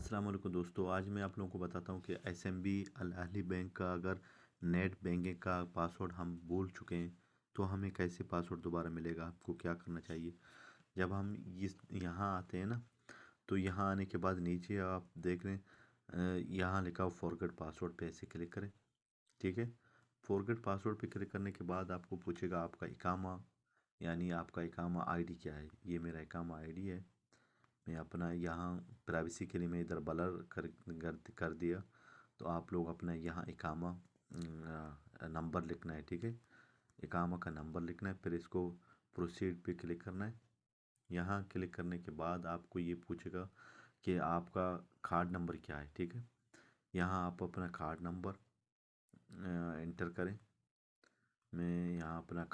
अस्सलाम वालेकुम दोस्तों। आज मैं आप लोगों को बताता हूँ कि एसएमबी अल अहली बैंक का अगर नेट बैंकिंग का पासवर्ड हम भूल चुके हैं तो हमें कैसे पासवर्ड दोबारा मिलेगा, आपको क्या करना चाहिए। जब हम इस यहाँ आते हैं ना, तो यहाँ आने के बाद नीचे आप देख रहे हैं यहाँ लिखा हो फॉरगेट पासवर्ड पे ऐसे क्लिक करें। ठीक है, फॉरगेट पासवर्ड पे क्लिक करने के बाद आपको पूछेगा आपका इकामा, यानी आपका इकामा आईडी क्या है। ये मेरा इकामा आईडी है। मैं अपना यहाँ प्राइवेसी के लिए मैं इधर ब्लर कर दिया। तो आप लोग अपना यहाँ इकामा नंबर लिखना है। ठीक है, इकामा का नंबर लिखना है, फिर इसको प्रोसीड पे क्लिक करना है। यहाँ क्लिक करने के बाद आपको ये पूछेगा कि आपका कार्ड नंबर क्या है। ठीक है, यहाँ आप अपना कार्ड नंबर इंटर करें। मैं यहाँ अपना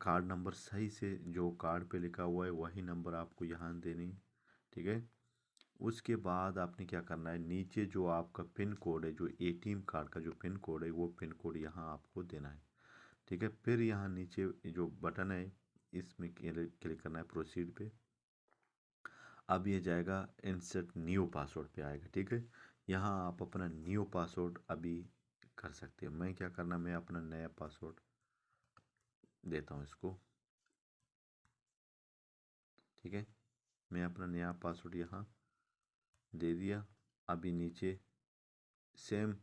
कार्ड नंबर सही से जो कार्ड पे लिखा हुआ है वही नंबर आपको यहाँ देनी है। ठीक है, उसके बाद आपने क्या करना है, नीचे जो आपका पिन कोड है, जो एटीएम कार्ड का जो पिन कोड है, वो पिन कोड यहाँ आपको देना है। ठीक है, फिर यहाँ नीचे जो बटन है इसमें क्लिक करना है प्रोसीड पे। अब ये जाएगा इंसर्ट न्यू पासवर्ड पे आएगा। ठीक है, यहाँ आप अपना न्यू पासवर्ड अभी कर सकते हैं। मैं क्या करना, मैं अपना नया पासवर्ड देता हूँ इसको। ठीक है, मैं अपना नया पासवर्ड यहाँ दे दिया। अभी नीचे सेम,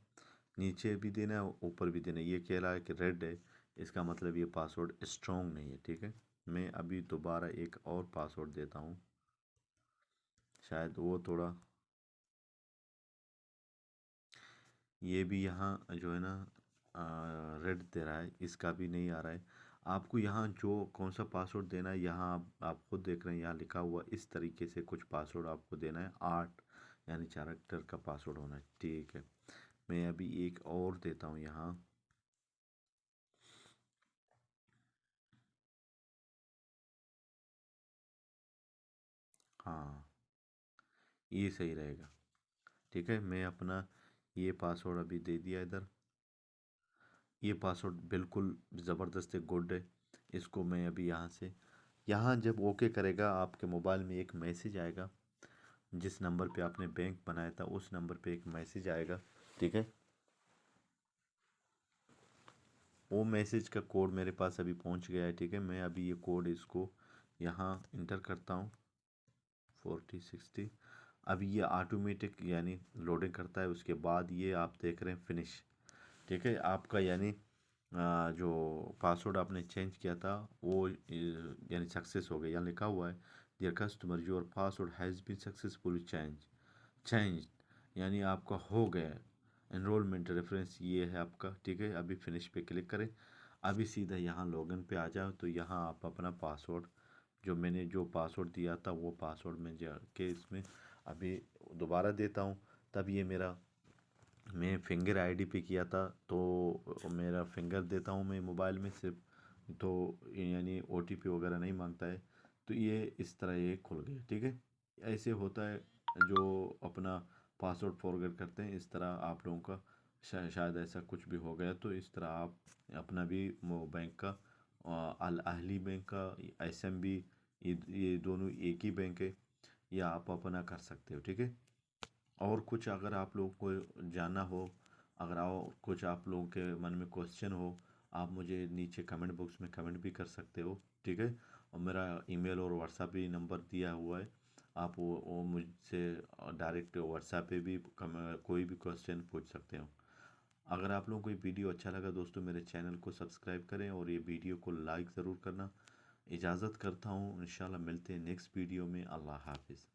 नीचे भी देना है ऊपर भी देना है। ये कह रहा है कि रेड है, इसका मतलब ये पासवर्ड स्ट्रॉन्ग नहीं है। ठीक है, मैं अभी दोबारा एक और पासवर्ड देता हूँ, शायद वो थोड़ा, ये भी यहाँ जो है ना रेड दे रहा है, इसका भी नहीं आ रहा है। आपको यहाँ जो कौन सा पासवर्ड देना है, यहाँ आप खुद देख रहे हैं, यहाँ लिखा हुआ इस तरीके से कुछ पासवर्ड आपको देना है। 8 यानी 4 अक्षर का पासवर्ड होना है। ठीक है, मैं अभी एक और देता हूँ यहाँ। हाँ, ये सही रहेगा। ठीक है, मैं अपना ये पासवर्ड अभी दे दिया इधर। ये पासवर्ड बिल्कुल ज़बरदस्त है, गुड है। इसको मैं अभी यहाँ से, यहाँ जब ओके करेगा आपके मोबाइल में एक मैसेज आएगा। जिस नंबर पे आपने बैंक बनाया था उस नंबर पे एक मैसेज आएगा। ठीक है, वो मैसेज का कोड मेरे पास अभी पहुँच गया है। ठीक है, मैं अभी ये कोड इसको यहाँ इंटर करता हूँ 4060। अभी ये ऑटोमेटिक यानी लोडिंग करता है। उसके बाद ये आप देख रहे हैं फिनिश। ठीक है, आपका यानी जो पासवर्ड आपने चेंज किया था वो यानी सक्सेस हो गया। यहाँ लिखा हुआ है dear customer your password has been successfully change, यानी आपका हो गया। एनरोलमेंट रेफरेंस ये है आपका। ठीक है, अभी फिनिश पे क्लिक करें। अभी सीधा यहाँ लॉगिन पे आ जाओ, तो यहाँ आप अपना पासवर्ड, जो मैंने जो पासवर्ड दिया था वो पासवर्ड में जाके इसमें अभी दोबारा देता हूँ। तब ये मेरा, मैं फिंगर आईडी पे किया था तो मेरा फिंगर देता हूँ मैं मोबाइल में सिर्फ, तो यानी ओटीपी वगैरह नहीं मांगता है। तो ये इस तरह ये खुल गया। ठीक है, ऐसे होता है जो अपना पासवर्ड फॉरगेट करते हैं। इस तरह आप लोगों का शायद ऐसा कुछ भी हो गया, तो इस तरह आप अपना भी बैंक का अल अहली बैंक का एसएमबी, ये दोनों एक ही बैंक है, ये आप अपना कर सकते हो। ठीक है, और कुछ अगर आप लोगों को जानना हो, अगर और कुछ आप लोगों के मन में क्वेश्चन हो, आप मुझे नीचे कमेंट बॉक्स में कमेंट भी कर सकते हो। ठीक है, और मेरा ईमेल और व्हाट्सएप भी नंबर दिया हुआ है। आप वो मुझसे डायरेक्ट व्हाट्सएप पे भी कोई भी क्वेश्चन पूछ सकते हो। अगर आप लोगों को ये वीडियो अच्छा लगा दोस्तों, मेरे चैनल को सब्सक्राइब करें और ये वीडियो को लाइक ज़रूर करना। इजाज़त करता हूँ, इंशाल्लाह मिलते हैं नेक्स्ट वीडियो में। अल्लाह हाफिज़।